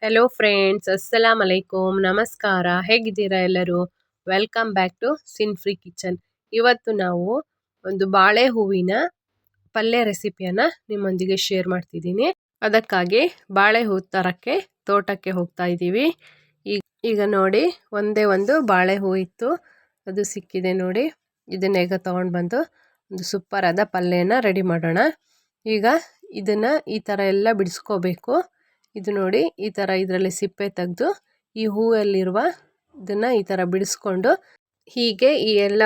Hello friends, ಅಸ್ಸಲಾಮ್ ಅಲೈಕುಮ್, ನಮಸ್ಕಾರ. ಹೇಗಿದ್ದೀರಾ ಎಲ್ಲರೂ? Welcome back to sin free kitchen. ಇವತ್ತು ನಾವು ಒಂದು ಬಾಳೆ ಹೂವಿನ ಪಲ್ಯ ರೆಸಿಪಿಯನ್ನು ನಿಮ್ಮೊಂದಿಗೆ ಶೇರ್ ಮಾಡ್ತಿದ್ದೀನಿ. ಅದಕ್ಕಾಗಿ ಬಾಳೆ ಹೂ ತರಕ್ಕೆ ತೋಟಕ್ಕೆ ಹೋಗ್ತಾ ಇದ್ದೀವಿ. ಈಗ ನೋಡಿ, ಒಂದೇ ಒಂದು ಬಾಳೆ ಹೂ ಇತ್ತು, ಅದು ಸಿಕ್ಕಿದೆ ನೋಡಿ. ಇದನ್ನ ಈಗ ತೊಗೊಂಡು ಬಂದು ಒಂದು ಸೂಪರ್ ಆದ ಪಲ್ಯನ ರೆಡಿ ಮಾಡೋಣ. ಈಗ ಇದನ್ನು ಈ ಥರ ಎಲ್ಲ ಬಿಡಿಸ್ಕೋಬೇಕು. ಇದು ನೋಡಿ, ಈ ಥರ ಇದರಲ್ಲಿ ಸಿಪ್ಪೆ ತೆಗೆದು ಈ ಹೂವಲ್ಲಿರುವ ಇದನ್ನು ಈ ಥರ ಬಿಡಿಸ್ಕೊಂಡು ಹೀಗೆ ಈ ಎಲ್ಲ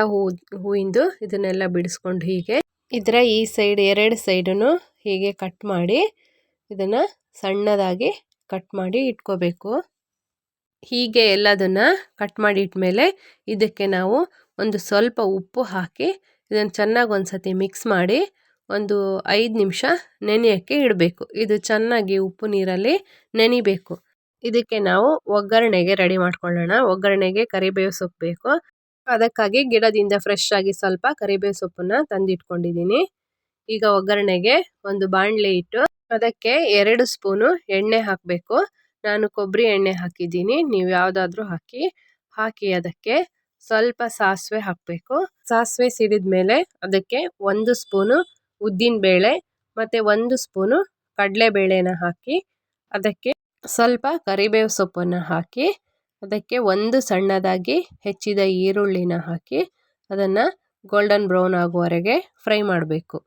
ಹೂವಿಂದು ಇದನ್ನೆಲ್ಲ ಬಿಡಿಸ್ಕೊಂಡು ಹೀಗೆ ಇದರ ಈ ಸೈಡ್ ಎರಡು ಸೈಡನ್ನು ಹೀಗೆ ಕಟ್ ಮಾಡಿ ಇದನ್ನು ಸಣ್ಣದಾಗಿ ಕಟ್ ಮಾಡಿ ಇಟ್ಕೋಬೇಕು. ಹೀಗೆ ಎಲ್ಲದನ್ನು ಕಟ್ ಮಾಡಿ ಇಟ್ಮೇಲೆ ಇದಕ್ಕೆ ನಾವು ಒಂದು ಸ್ವಲ್ಪ ಉಪ್ಪು ಹಾಕಿ ಇದನ್ನು ಚೆನ್ನಾಗಿ ಒಂದು ಸತಿ ಮಿಕ್ಸ್ ಮಾಡಿ ಒಂದು 5 ನಿಮಿಷ ನೆನೆಯೋಕ್ಕೆ ಇಡಬೇಕು. ಇದು ಚೆನ್ನಾಗಿ ಉಪ್ಪು ನೀರಲ್ಲಿ ನೆನಿಬೇಕು. ಇದಕ್ಕೆ ನಾವು ಒಗ್ಗರಣೆಗೆ ರೆಡಿ ಮಾಡ್ಕೊಳ್ಳೋಣ. ಒಗ್ಗರಣೆಗೆ ಕರಿಬೇವು ಸೊಪ್ಪು ಬೇಕು. ಅದಕ್ಕಾಗಿ ಗಿಡದಿಂದ ಫ್ರೆಶ್ ಆಗಿ ಸ್ವಲ್ಪ ಕರಿಬೇವು ಸೊಪ್ಪನ್ನು ತಂದಿಟ್ಕೊಂಡಿದ್ದೀನಿ. ಈಗ ಒಗ್ಗರಣೆಗೆ ಒಂದು ಬಾಣಲೆ ಇಟ್ಟು ಅದಕ್ಕೆ 2 ಸ್ಪೂನು ಎಣ್ಣೆ ಹಾಕಬೇಕು. ನಾನು ಕೊಬ್ಬರಿ ಎಣ್ಣೆ ಹಾಕಿದ್ದೀನಿ, ನೀವು ಯಾವುದಾದ್ರೂ ಹಾಕಿ ಅದಕ್ಕೆ ಸ್ವಲ್ಪ ಸಾಸಿವೆ ಹಾಕಬೇಕು. ಸಾಸಿವೆ ಸಿಡಿದ ಮೇಲೆ ಅದಕ್ಕೆ 1 ಸ್ಪೂನು ಉದ್ದಿನ ಬೇಳೆ ಮತ್ತು 1 ಸ್ಪೂನು ಕಡಲೆಬೇಳೆನ ಹಾಕಿ ಅದಕ್ಕೆ ಸ್ವಲ್ಪ ಕರಿಬೇವು ಸೊಪ್ಪನ್ನು ಹಾಕಿ ಅದಕ್ಕೆ ಒಂದು ಸಣ್ಣದಾಗಿ ಹೆಚ್ಚಿದ ಈರುಳ್ಳಿನ ಹಾಕಿ ಅದನ್ನು ಗೋಲ್ಡನ್ ಬ್ರೌನ್ ಆಗುವವರೆಗೆ ಫ್ರೈ ಮಾಡಬೇಕು.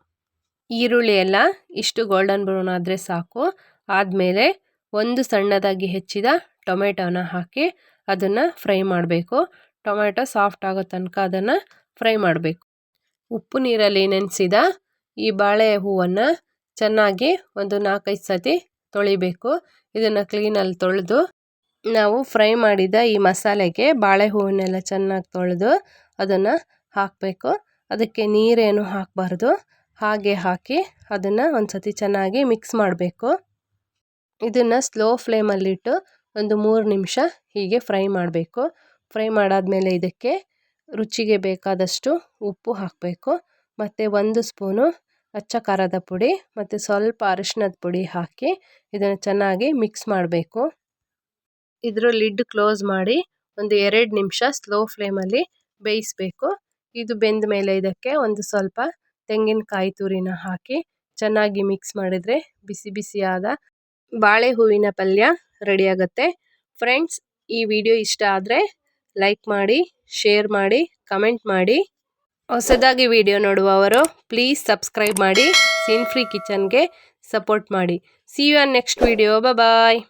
ಈರುಳ್ಳಿ ಎಲ್ಲ ಇಷ್ಟು ಗೋಲ್ಡನ್ ಬ್ರೌನ್ ಆದರೆ ಸಾಕು. ಆದಮೇಲೆ ಒಂದು ಸಣ್ಣದಾಗಿ ಹೆಚ್ಚಿದ ಟೊಮೆಟೊನ ಹಾಕಿ ಅದನ್ನು ಫ್ರೈ ಮಾಡಬೇಕು. ಟೊಮೆಟೊ ಸಾಫ್ಟ್ ಆಗೋ ತನಕ ಅದನ್ನು ಫ್ರೈ ಮಾಡಬೇಕು. ಉಪ್ಪು ನೀರಲ್ಲಿ ನೆನೆಸಿದ ಈ ಬಾಳೆ ಹೂವನ್ನು ಚೆನ್ನಾಗಿ ಒಂದು 4-5 ಸತಿ ತೊಳಿಬೇಕು. ಇದನ್ನು ಕ್ಲೀನಲ್ಲಿ ತೊಳೆದು ನಾವು ಫ್ರೈ ಮಾಡಿದ ಈ ಮಸಾಲೆಗೆ ಬಾಳೆ ಹೂವನ್ನೆಲ್ಲ ಚೆನ್ನಾಗಿ ತೊಳೆದು ಅದನ್ನು ಹಾಕಬೇಕು. ಅದಕ್ಕೆ ನೀರೇನು ಹಾಕಬಾರ್ದು. ಹಾಗೆ ಹಾಕಿ ಅದನ್ನು ಒಂದು ಸತಿ ಚೆನ್ನಾಗಿ ಮಿಕ್ಸ್ ಮಾಡಬೇಕು. ಇದನ್ನು ಸ್ಲೋ ಫ್ಲೇಮಲ್ಲಿಟ್ಟು ಒಂದು 3 ನಿಮಿಷ ಹೀಗೆ ಫ್ರೈ ಮಾಡಬೇಕು. ಫ್ರೈ ಮಾಡಾದಮೇಲೆ ಇದಕ್ಕೆ ರುಚಿಗೆ ಬೇಕಾದಷ್ಟು ಉಪ್ಪು ಹಾಕಬೇಕು ಮತ್ತು 1 ಸ್ಪೂನು ಅಚ್ಚ ಖಾರದ ಪುಡಿ ಮತ್ತು ಸ್ವಲ್ಪ ಅರಿಶಿಣದ ಪುಡಿ ಹಾಕಿ ಇದನ್ನು ಚೆನ್ನಾಗಿ ಮಿಕ್ಸ್ ಮಾಡಬೇಕು. ಇದರ ಲಿಡ್ ಕ್ಲೋಸ್ ಮಾಡಿ ಒಂದು 2 ನಿಮಿಷ ಸ್ಲೋ ಫ್ಲೇಮಲ್ಲಿ ಬೇಯಿಸಬೇಕು. ಇದು ಬೆಂದ ಮೇಲೆ ಇದಕ್ಕೆ ಒಂದು ಸ್ವಲ್ಪ ತೆಂಗಿನಕಾಯಿ ತುರಿನ ಹಾಕಿ ಚೆನ್ನಾಗಿ ಮಿಕ್ಸ್ ಮಾಡಿದರೆ ಬಿಸಿ ಬಿಸಿಯಾದ ಬಾಳೆ ಹೂವಿನ ಪಲ್ಯ ರೆಡಿಯಾಗುತ್ತೆ. ಫ್ರೆಂಡ್ಸ್, ಈ ವಿಡಿಯೋ ಇಷ್ಟ ಆದರೆ ಲೈಕ್ ಮಾಡಿ, ಶೇರ್ ಮಾಡಿ, ಕಮೆಂಟ್ ಮಾಡಿ. ಹೊಸದಾಗಿ ವಿಡಿಯೋ ನೋಡುವವರು ಪ್ಲೀಸ್ ಸಬ್ಸ್ಕ್ರೈಬ್ ಮಾಡಿ, ಸಿನ್ ಫ್ರೀ ಕಿಚನ್ಗೆ ಸಪೋರ್ಟ್ ಮಾಡಿ. See you on next video. Bye.